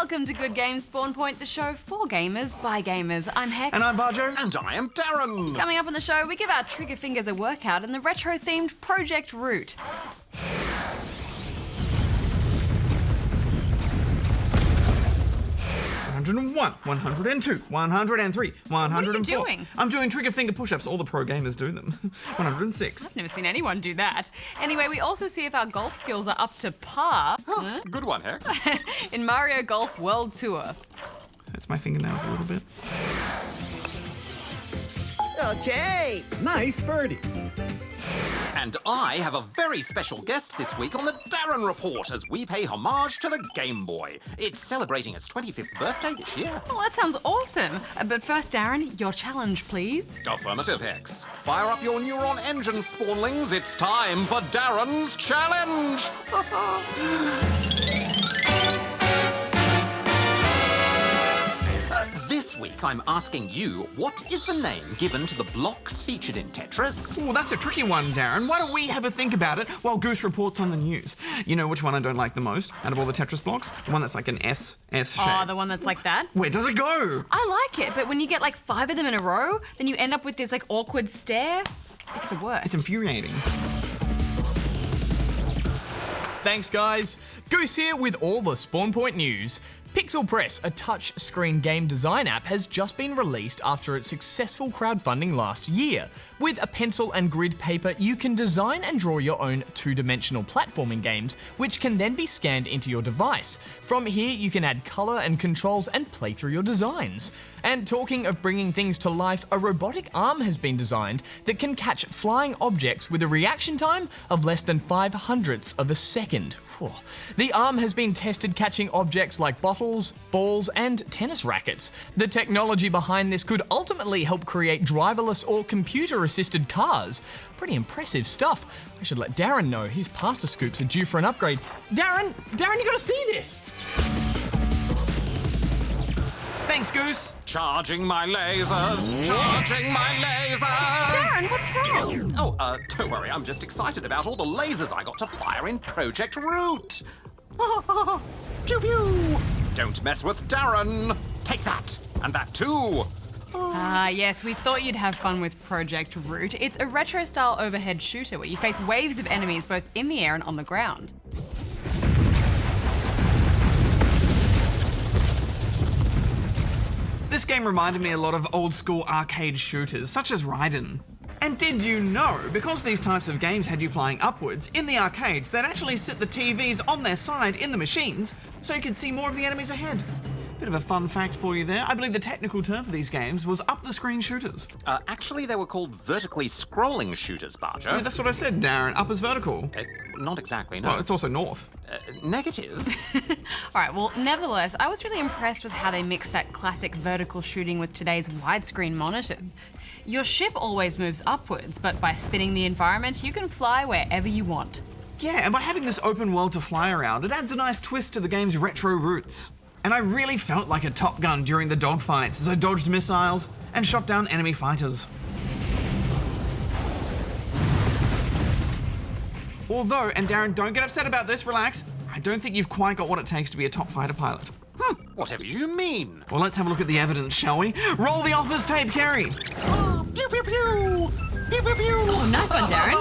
Welcome to Good Games Spawn Point, the show for gamers by gamers. I'm Hex. And I'm Bajo. And I am Darren. Coming up on the show, we give our trigger fingers a workout in the retro-themed Project Root. 101, 102, 103, 104. What are you doing? I'm doing trigger finger push-ups. All the pro gamers do them. 106. I've never seen anyone do that. Anyway, we also see if our golf skills are up to par. Good one, Hex. In Mario Golf World Tour. That's my fingernails a little bit. Okay, nice birdie. And I have a very special guest this week on the Darren Report as we pay homage to the Game Boy. It's celebrating its 25th birthday this year. Oh, that sounds awesome. But first, Darren, your challenge, please. Affirmative, Hex. Fire up your neuron engine, spawnlings. It's time for Darren's challenge. This week, I'm asking you, what is the name given to the blocks featured in Tetris? Oh, that's a tricky one, Darren. Why don't we have a think about it while Goose reports on the news? You know which one I don't like the most out of all the Tetris blocks? The one that's like an S shape. Oh, the one that's like that? Where does it go? I like it, but when you get like 5 of them in a row, then you end up with this like awkward stare. It's the worst. It's infuriating. Thanks, guys. Goose here with all the Spawn Point news. Pixel Press, a touch-screen game design app, has just been released after its successful crowdfunding last year. With a pencil and grid paper, you can design and draw your own two-dimensional platforming games, which can then be scanned into your device. From here, you can add color and controls and play through your designs. And talking of bringing things to life, a robotic arm has been designed that can catch flying objects with a reaction time of less than 5/100ths of a second. The arm has been tested catching objects like bottles, balls, and tennis rackets. The technology behind this could ultimately help create driverless or computer-assisted cars. Pretty impressive stuff. I should let Darren know his pasta scoops are due for an upgrade. Darren, you gotta see this! Thanks, Goose. Charging my lasers, charging my lasers. Darren, what's wrong? Oh, don't worry, I'm just excited about all the lasers I got to fire in Project Root. Pew pew. Don't mess with Darren. Take that, and that too. Yes, we thought you'd have fun with Project Root. It's a retro-style overhead shooter where you face waves of enemies both in the air and on the ground. This game reminded me a lot of old-school arcade shooters, such as Raiden. And did you know, because these types of games had you flying upwards, in the arcades, they'd actually sit the TVs on their side in the machines, so you could see more of the enemies ahead. Bit of a fun fact for you there. I believe the technical term for these games was up-the-screen shooters. Actually, they were called vertically scrolling shooters, Bajo. Yeah, that's what I said, Darren. Up is vertical. Not exactly, no. Well, it's also north. Negative. All right, well, nevertheless, I was really impressed with how they mixed that classic vertical shooting with today's widescreen monitors. Your ship always moves upwards, but by spinning the environment, you can fly wherever you want. Yeah, and by having this open world to fly around, it adds a nice twist to the game's retro roots. And I really felt like a Top Gun during the dogfights as I dodged missiles and shot down enemy fighters. Although, and Darren, don't get upset about this, relax, I don't think you've quite got what it takes to be a top fighter pilot. Whatever you mean. Well, let's have a look at the evidence, shall we? Roll the offers tape, Carrie! Pew pew pew! Pew pew pew! Oh, nice one, Darren.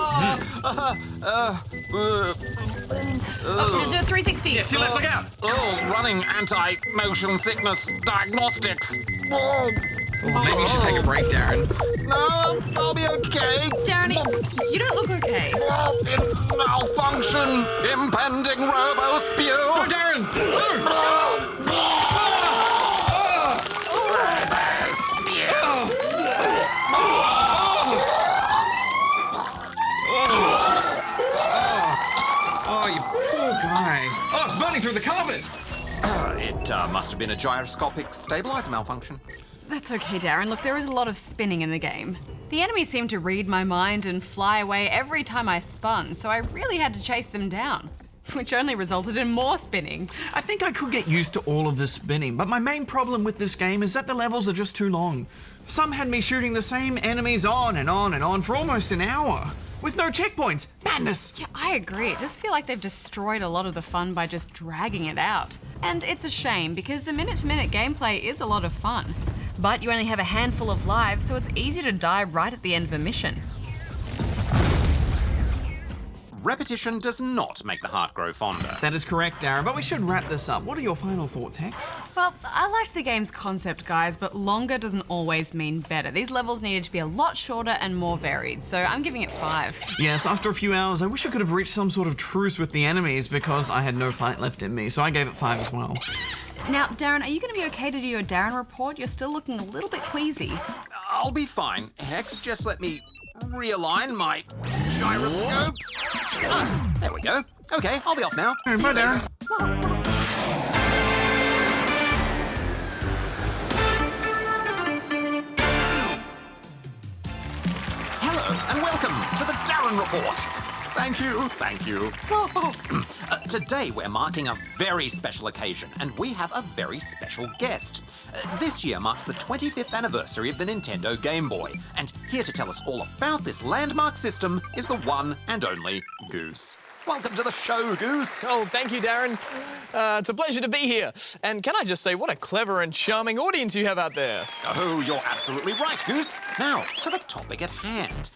Do a 360. Yeah, to your left, look out! Running anti-motion sickness diagnostics. Maybe you should take a break, Darren. No, I'll be okay. Darren, you don't look okay. Malfunction, impending robo-spew. Oh, Darren! Oh, you poor guy. Oh, it's burning through the carpet! It must have been a gyroscopic stabilizer malfunction. That's okay, Darren. Look, there is a lot of spinning in the game. The enemies seemed to read my mind and fly away every time I spun, so I really had to chase them down, which only resulted in more spinning. I think I could get used to all of this spinning, but my main problem with this game is that the levels are just too long. Some had me shooting the same enemies on and on and on for almost an hour. with no checkpoints. Madness! Yeah, I agree. I just feel like they've destroyed a lot of the fun by just dragging it out. And it's a shame because the minute-to-minute gameplay is a lot of fun. But you only have a handful of lives, so it's easy to die right at the end of a mission. Repetition does not make the heart grow fonder. That is correct, Darren, but we should wrap this up. What are your final thoughts, Hex? Well, I liked the game's concept, guys, but longer doesn't always mean better. These levels needed to be a lot shorter and more varied, so I'm giving it 5. Yes, after a few hours, I wish I could have reached some sort of truce with the enemies because I had no fight left in me, so I gave it 5 as well. Now, Darren, are you going to be okay to do your Darren report? You're still looking a little bit queasy. I'll be fine. Hex, just let me realign my gyroscopes. Ah, there we go. Okay, I'll be off now. See Bye, you later. Darren. Hello and welcome to the Darren Report. Thank you. Today we're marking a very special occasion and we have a very special guest. This year marks the 25th anniversary of the Nintendo Game Boy, and here to tell us all about this landmark system is the one and only Goose. Welcome to the show, Goose. Oh, thank you, Darren. It's a pleasure to be here. And can I just say, what a clever and charming audience you have out there. Oh, you're absolutely right, Goose. Now, to the topic at hand.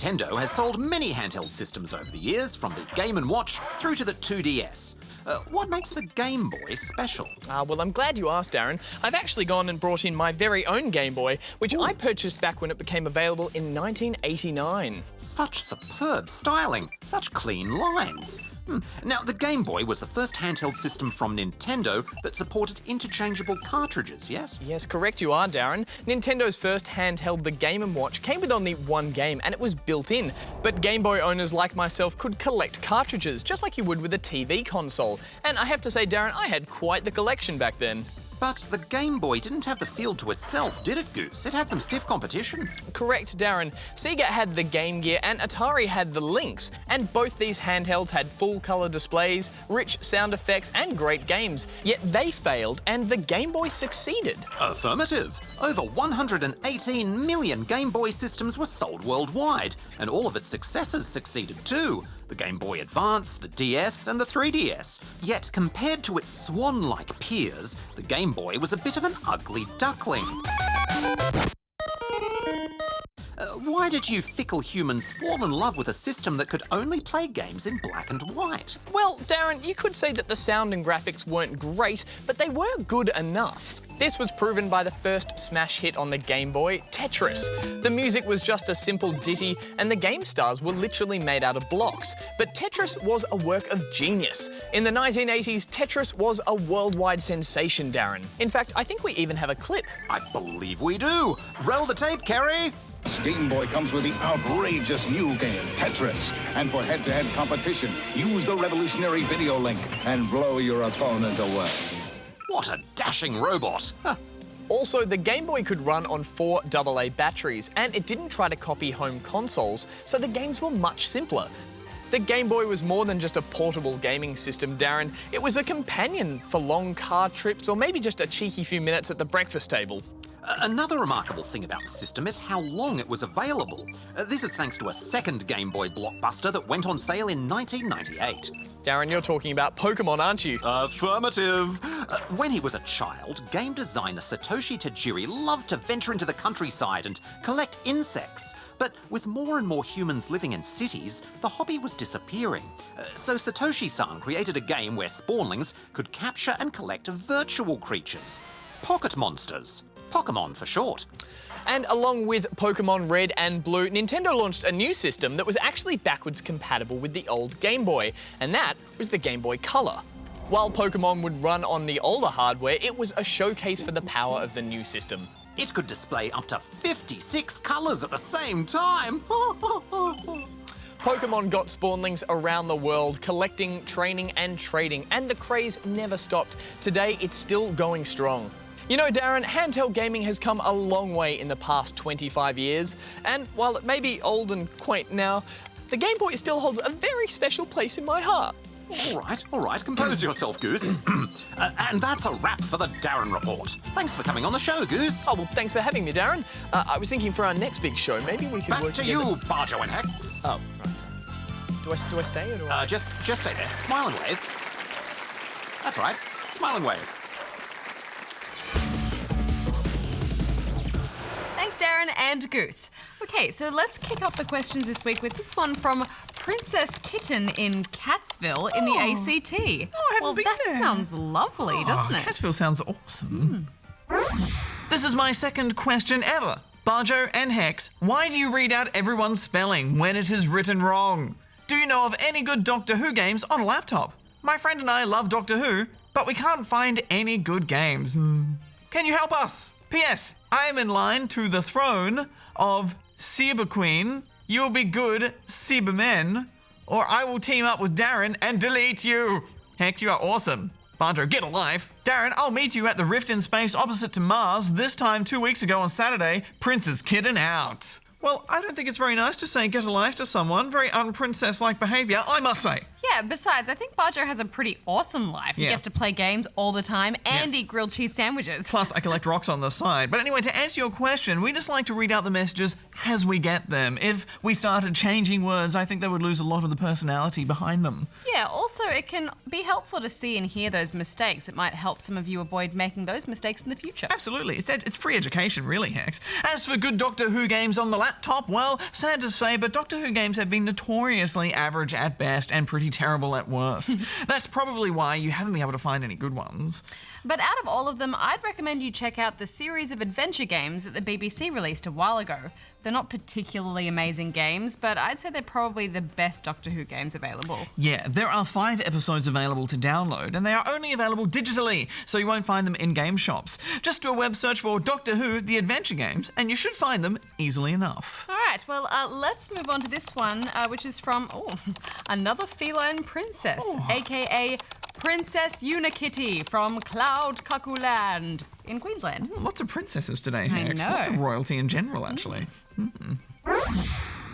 Nintendo has sold many handheld systems over the years, from the Game & Watch through to the 2DS. What makes the Game Boy special? Well, I'm glad you asked, Darren. I've actually gone and brought in my very own Game Boy, which I purchased back when it became available in 1989. Such superb styling, such clean lines. Now, the Game Boy was the first handheld system from Nintendo that supported interchangeable cartridges, yes? Yes, correct you are, Darren. Nintendo's first handheld, the Game & Watch, came with only one game and it was built in. But Game Boy owners like myself could collect cartridges, just like you would with a TV console. And I have to say, Darren, I had quite the collection back then. But the Game Boy didn't have the field to itself, did it, Goose? It had some stiff competition. Correct, Darren. Sega had the Game Gear and Atari had the Lynx, and both these handhelds had full-colour displays, rich sound effects and great games. Yet they failed and the Game Boy succeeded. Affirmative. Over 118 million Game Boy systems were sold worldwide, and all of its successors succeeded too. The Game Boy Advance, the DS, and the 3DS. Yet, compared to its swan-like peers, the Game Boy was a bit of an ugly duckling. Why did you fickle humans fall in love with a system that could only play games in black and white? Well, Darren, you could say that the sound and graphics weren't great, but they were good enough. This was proven by the first smash hit on the Game Boy, Tetris. The music was just a simple ditty, and the game stars were literally made out of blocks. But Tetris was a work of genius. In the 1980s, Tetris was a worldwide sensation, Darren. In fact, I think we even have a clip. I believe we do. Roll the tape, Kerry. Game Boy comes with the outrageous new game, Tetris. And for head-to-head competition, use the revolutionary video link and blow your opponent away. What a dashing robot. Also, the Game Boy could run on 4 AA batteries, and it didn't try to copy home consoles, so the games were much simpler. The Game Boy was more than just a portable gaming system, Darren. It was a companion for long car trips or maybe just a cheeky few minutes at the breakfast table. Another remarkable thing about the system is how long it was available. This is thanks to a second Game Boy blockbuster that went on sale in 1998. Darren, you're talking about Pokemon, aren't you? Affirmative. When he was a child, game designer Satoshi Tajiri loved to venture into the countryside and collect insects. But with more and more humans living in cities, the hobby was disappearing. So Satoshi-san created a game where spawnlings could capture and collect virtual creatures. Pocket monsters. Pokemon for short. And along with Pokemon Red and Blue, Nintendo launched a new system that was actually backwards compatible with the old Game Boy, and that was the Game Boy Color. While Pokemon would run on the older hardware, it was a showcase for the power of the new system. It could display up to 56 colours at the same time. Pokemon got spawnlings around the world, collecting, training and trading, and the craze never stopped. Today, it's still going strong. You know, Darren, handheld gaming has come a long way in the past 25 years, and while it may be old and quaint now, the Game Boy still holds a very special place in my heart. All right, compose yourself, Goose. And that's a wrap for the Darren Report. Thanks for coming on the show, Goose. Oh, well, thanks for having me, Darren. I was thinking for our next big show, maybe we could Back work to together. you, Bajo and Hex. Oh, right. Do I stay or do I... Just stay there. Smile and wave. That's right. Smile and wave. Thanks, Darren and Goose. Okay, so let's kick off the questions this week with this one from Princess Kitten in Cattsville in the ACT. I haven't been that there. sounds lovely, doesn't it? Cattsville sounds awesome. This is my second question ever. Bajo and Hex, why do you read out everyone's spelling when it is written wrong? Do you know of any good Doctor Who games on a laptop? My friend and I love Doctor Who, but we can't find any good games. Can you help us? P.S. I am in line to the throne of Cyber Queen. You'll be good, Cybermen, or I will team up with Darren and delete you. Hex, you are awesome. Bajo, get a life. Darren, I'll meet you at the Rift in Space opposite to Mars, this time 2 weeks ago on Saturday. Princess Kitten out. Well, I don't think it's very nice to say get a life to someone. Very unprincess-like behaviour, I must say. Yeah, besides, I think Bajo has a pretty awesome life. He Yeah. gets to play games all the time and eat grilled cheese sandwiches. Plus, I collect rocks on the side. But anyway, to answer your question, we just like to read out the messages as we get them. If we started changing words, I think they would lose a lot of the personality behind them. Yeah, also, it can be helpful to see and hear those mistakes. It might help some of you avoid making those mistakes in the future. Absolutely. It's free education, really, Hex. As for good Doctor Who games on the laptop, well, sad to say, but Doctor Who games have been notoriously average at best and pretty terrible at worst. That's probably why you haven't been able to find any good ones. But out of all of them, I'd recommend you check out the series of adventure games that the BBC released a while ago. They're not particularly amazing games, but I'd say they're probably the best Doctor Who games available. Yeah, there are 5 episodes available to download, and they are only available digitally, so you won't find them in game shops. Just do a web search for Doctor Who, the adventure games, and you should find them easily enough. All right, well, let's move on to this one, which is from another feline princess, aka Princess Unikitty from Cloud Cuckoo Land in Queensland. Lots of princesses today, Hex. know. Lots of royalty in general, actually.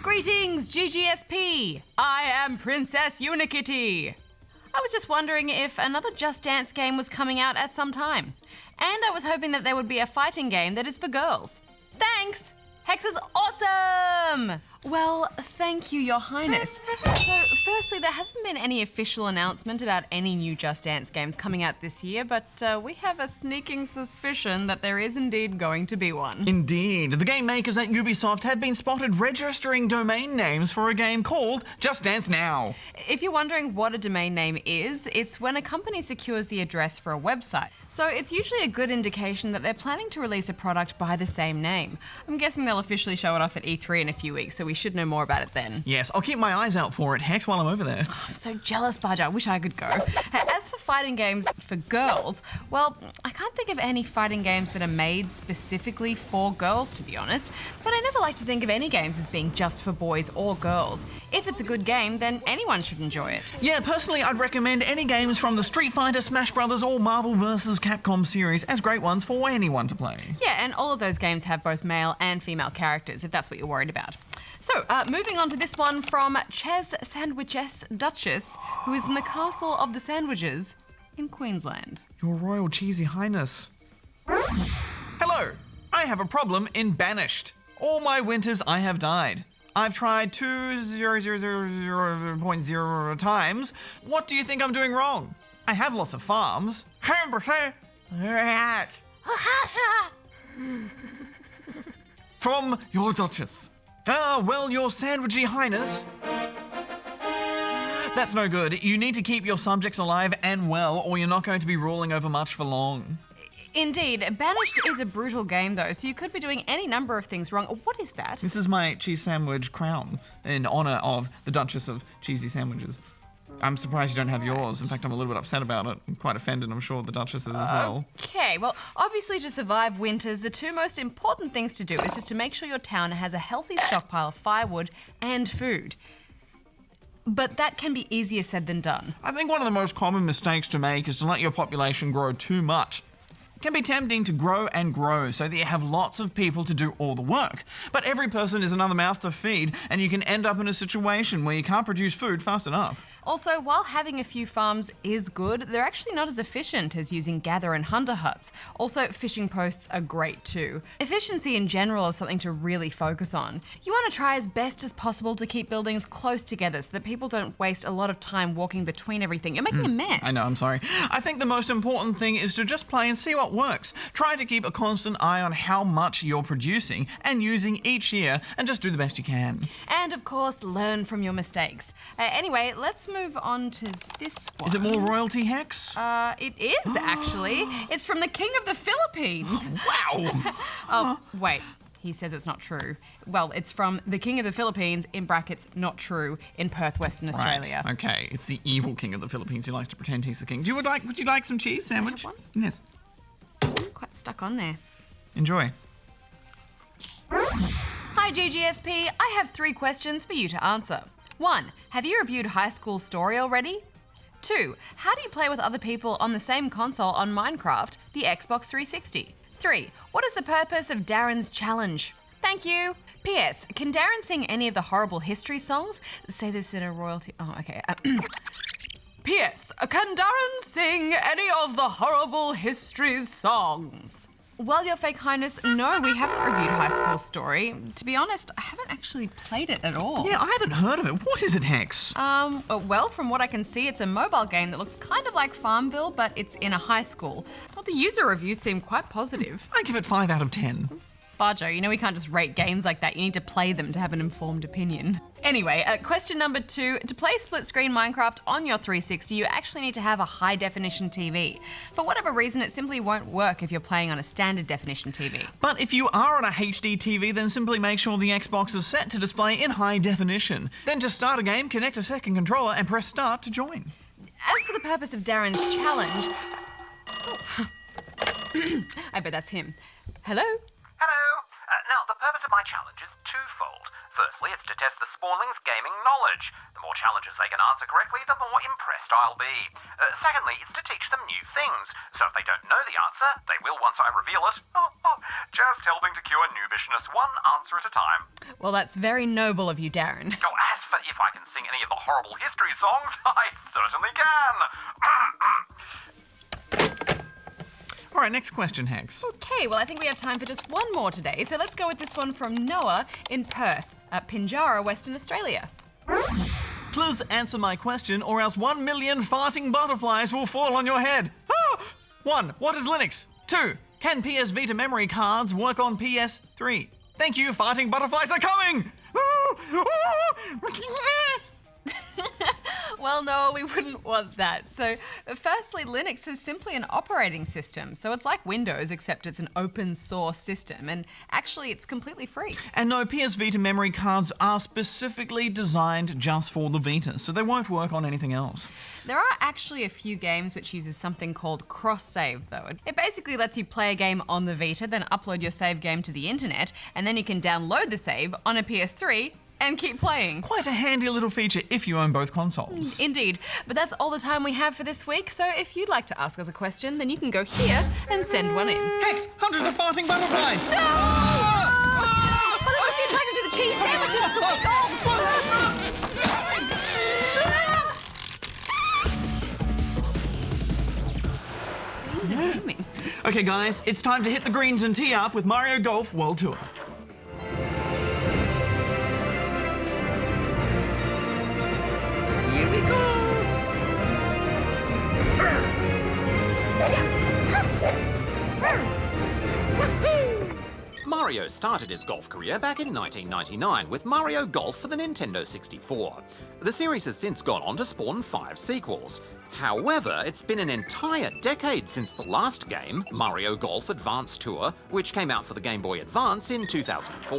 Greetings, GGSP! I am Princess Unikitty. I was just wondering if another Just Dance game was coming out at some time. And I was hoping that there would be a fighting game that is for girls. Thanks! Hex is awesome! Well, thank you, Your Highness. So, firstly, there hasn't been any official announcement about any new Just Dance games coming out this year, but we have a sneaking suspicion that there is indeed going to be one. Indeed. The game makers at Ubisoft have been spotted registering domain names for a game called Just Dance Now. If you're wondering what a domain name is, it's when a company secures the address for a website. So it's usually a good indication that they're planning to release a product by the same name. I'm guessing they'll officially show it off at E3 in a few weeks, so we should know more about it then. Yes, I'll keep my eyes out for it, Hex, while I'm over there. I'm so jealous, Bajo. I wish I could go. As for fighting games for girls, well, I can't think of any fighting games that are made specifically for girls, to be honest. But I never like to think of any games as being just for boys or girls. If it's a good game, then anyone should enjoy it. Yeah, personally, I'd recommend any games from the Street Fighter, Smash Brothers, or Marvel vs. Capcom series as great ones for anyone to play. Yeah, and all of those games have both male and female characters, if that's what you're worried about. So, moving on to this one from Ches Sandwiches Duchess, who is in the Castle of the Sandwiches in Queensland. Your Royal Cheesy Highness. Hello, I have a problem in Banished. All my winters I have died. I've tried 2,000.0 times. What do you think I'm doing wrong? I have lots of farms. From your Duchess. Ah, well, your sandwichy highness. That's no good. You need to keep your subjects alive and well, or you're not going to be ruling over much for long. Indeed, Banished is a brutal game though, so you could be doing any number of things wrong. What is that? This is my cheese sandwich crown in honour of the Duchess of Cheesy Sandwiches. I'm surprised you don't have yours. In fact, I'm a little bit upset about it. I'm quite offended, I'm sure the Duchess is as well. Okay, well, obviously to survive winters, the two most important things to do is just to make sure your town has a healthy stockpile of firewood and food. But that can be easier said than done. I think one of the most common mistakes to make is to let your population grow too much. It can be tempting to grow and grow so that you have lots of people to do all the work. But every person is another mouth to feed, and you can end up in a situation where you can't produce food fast enough. Also, while having a few farms is good, they're actually not as efficient as using gather and hunter huts. Also, fishing posts are great too. Efficiency in general is something to really focus on. You want to try as best as possible to keep buildings close together so that people don't waste a lot of time walking between everything. You're making a mess. I know, I'm sorry. I think the most important thing is to just play and see what works. Try to keep a constant eye on how much you're producing and using each year, and just do the best you can. And of course, learn from your mistakes. Anyway, let's move on to this one. Is it more royalty, Hex? It is, actually. It's from the King of the Philippines. Wow! Oh, wait. He says it's not true. Well, it's from the King of the Philippines, in brackets, not true, in Perth, Western Australia. Right. Okay, it's the evil King of the Philippines who likes to pretend he's the king. Would you like some cheese sandwich? Have one? Yes. It's quite stuck on there. Enjoy. Hi GGSP, I have 3 questions for you to answer. 1. Have you reviewed High School Story already? 2. How do you play with other people on the same console on Minecraft, the Xbox 360? 3. What is the purpose of Darren's challenge? Thank you. P.S. Can Darren sing any of the horrible history songs? Say this in a royalty... Oh, okay. P.S. Can Darren sing any of the horrible history songs? Well, Your Fake Highness, no, we haven't reviewed High School Story. To be honest, I haven't actually played it at all. Yeah, I haven't heard of it. What is it, Hex? Well, from what I can see, it's a mobile game that looks kind of like Farmville, but it's in a high school. Well, the user reviews seem quite positive. I give it 5 out of 10. Barjo, you know we can't just rate games like that. You need to play them to have an informed opinion. Anyway, question number 2. To play split-screen Minecraft on your 360, you actually need to have a high-definition TV. For whatever reason, it simply won't work if you're playing on a standard-definition TV. But if you are on a HD TV, then simply make sure the Xbox is set to display in high definition. Then just start a game, connect a second controller, and press start to join. As for the purpose of Darren's challenge... I bet that's him. Hello? Hello. Now, the purpose of my challenge is twofold. Firstly, it's to test the spawnlings' gaming knowledge. The more challenges they can answer correctly, the more impressed I'll be. Secondly, it's to teach them new things. So if they don't know the answer, they will once I reveal it. Just helping to cure noobishness one answer at a time. Well, that's very noble of you, Darren. Oh, as for if I can sing any of the horrible history songs, I certainly can. All right, next question, Hex. Okay, well, I think we have time for just one more today, so let's go with this one from Noah in Perth, Pinjarra, Western Australia. Please answer my question, or else 1 million farting butterflies will fall on your head. 1. What is Linux? 2. Can PS Vita memory cards work on PS3? Thank you, farting butterflies are coming! Well, no, we wouldn't want that. So, firstly, Linux is simply an operating system. So it's like Windows, except it's an open source system. And actually, it's completely free. And no, PS Vita memory cards are specifically designed just for the Vita, so they won't work on anything else. There are actually a few games which uses something called cross-save, though. It basically lets you play a game on the Vita, then upload your save game to the internet, and then you can download the save on a PS3 and keep playing. Quite a handy little feature if you own both consoles. Indeed. But that's all the time we have for this week, so if you'd like to ask us a question, then you can go here and send one in. Hex! Hundreds of farting butterflies! No! Well, they must be attracted to the cheese sandwiches. These are gaming. Okay, guys, it's time to hit the greens and tee up with Mario Golf World Tour. Here we go. Mario started his golf career back in 1999 with Mario Golf for the Nintendo 64. The series has since gone on to spawn 5 sequels. However, it's been an entire decade since the last game, Mario Golf Advance Tour, which came out for the Game Boy Advance in 2004.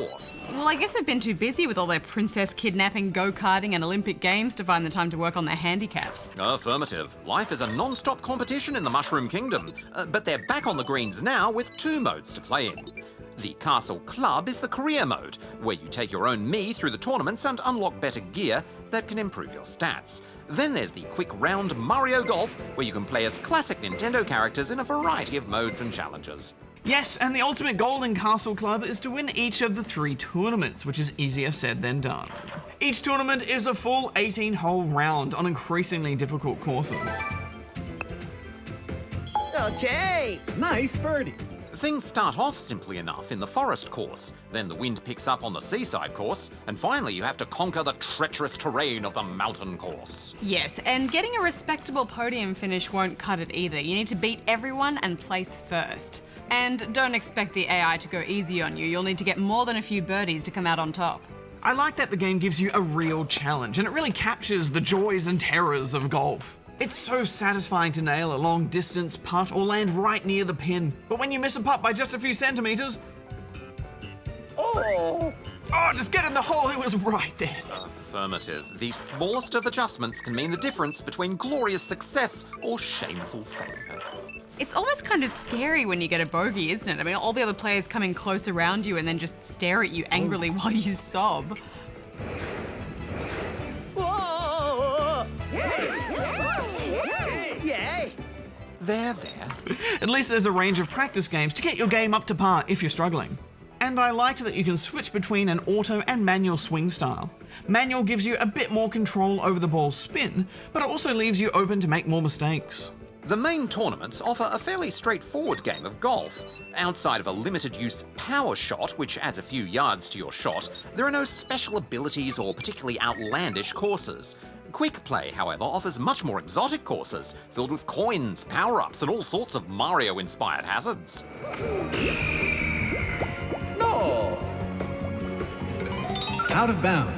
Well, I guess they've been too busy with all their princess kidnapping, go-karting and Olympic Games to find the time to work on their handicaps. Affirmative. Life is a non-stop competition in the Mushroom Kingdom. But they're back on the greens now with 2 modes to play in. The Castle Club is the career mode, where you take your own me through the tournaments and unlock better gear that can improve your stats. Then there's the quick round Mario Golf, where you can play as classic Nintendo characters in a variety of modes and challenges. Yes, and the ultimate goal in Castle Club is to win each of the 3 tournaments, which is easier said than done. Each tournament is a full 18-hole round on increasingly difficult courses. Okay, nice birdie. Things start off simply enough in the forest course, then the wind picks up on the seaside course, and finally you have to conquer the treacherous terrain of the mountain course. Yes, and getting a respectable podium finish won't cut it either. You need to beat everyone and place first. And don't expect the AI to go easy on you. You'll need to get more than a few birdies to come out on top. I like that the game gives you a real challenge, and it really captures the joys and terrors of golf. It's so satisfying to nail a long distance putt or land right near the pin. But when you miss a putt by just a few centimeters, just get in the hole, it was right there. Affirmative. The smallest of adjustments can mean the difference between glorious success or shameful failure. It's almost kind of scary when you get a bogey, isn't it? I mean, all the other players coming close around you and then just stare at you angrily while you sob. Yay! There. At least there's a range of practice games to get your game up to par if you're struggling. And I liked that you can switch between an auto and manual swing style. Manual gives you a bit more control over the ball's spin, but it also leaves you open to make more mistakes. The main tournaments offer a fairly straightforward game of golf. Outside of a limited use power shot, which adds a few yards to your shot, there are no special abilities or particularly outlandish courses. Quick Play, however, offers much more exotic courses, filled with coins, power-ups, and all sorts of Mario-inspired hazards. No! Out of bounds.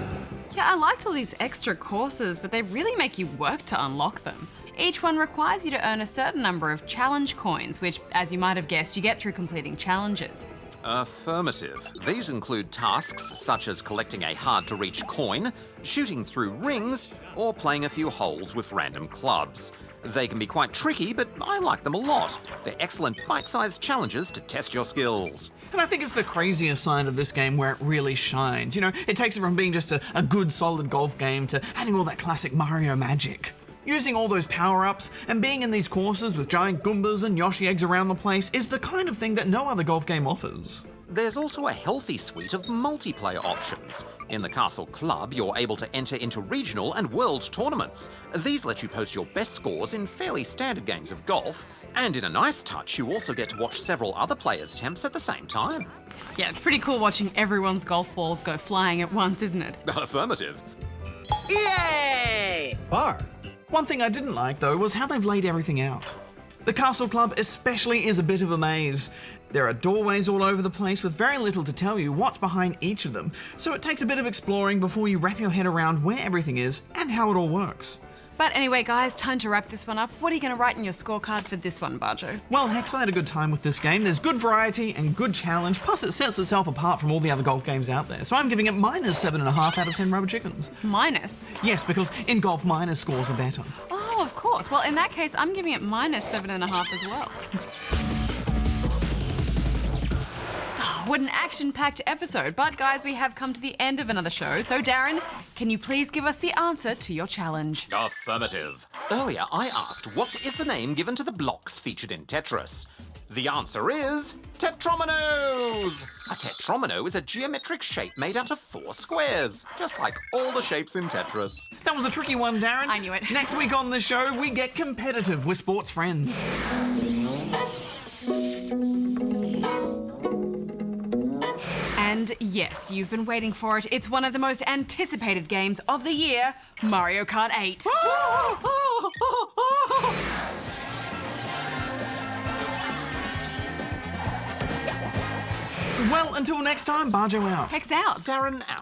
Yeah, I liked all these extra courses, but they really make you work to unlock them. Each one requires you to earn a certain number of challenge coins, which, as you might have guessed, you get through completing challenges. Affirmative. These include tasks such as collecting a hard-to-reach coin, shooting through rings, or playing a few holes with random clubs. They can be quite tricky, but I like them a lot. They're excellent bite-sized challenges to test your skills. And I think it's the craziest side of this game where it really shines. You know, it takes it from being just a good, solid golf game to adding all that classic Mario magic. Using all those power-ups and being in these courses with giant Goombas and Yoshi eggs around the place is the kind of thing that no other golf game offers. There's also a healthy suite of multiplayer options. In the Castle Club, you're able to enter into regional and world tournaments. These let you post your best scores in fairly standard games of golf, and in a nice touch, you also get to watch several other players' attempts at the same time. Yeah, it's pretty cool watching everyone's golf balls go flying at once, isn't it? Affirmative. Yay! Par. One thing I didn't like, though, was how they've laid everything out. The Castle Club especially is a bit of a maze. There are doorways all over the place with very little to tell you what's behind each of them, so it takes a bit of exploring before you wrap your head around where everything is and how it all works. But anyway, guys, time to wrap this one up. What are you going to write in your scorecard for this one, Bajo? Well, Hex, I had a good time with this game. There's good variety and good challenge, plus it sets itself apart from all the other golf games out there. So I'm giving it minus 7.5 out of 10 rubber chickens. Minus? Yes, because in golf, minus scores are better. Oh, of course. Well, in that case, I'm giving it minus 7.5 as well. What an action-packed episode. But guys, we have come to the end of another show. So Darren, can you please give us the answer to your challenge? Affirmative. Earlier, I asked what is the name given to the blocks featured in Tetris. The answer is tetrominos! A tetromino is a geometric shape made out of 4 squares, just like all the shapes in Tetris. That was a tricky one, Darren. I knew it. Next week on the show, we get competitive with sports friends. And yes, you've been waiting for it. It's one of the most anticipated games of the year, Mario Kart 8. Well, until next time, Bajo out. Hex out. Darren out.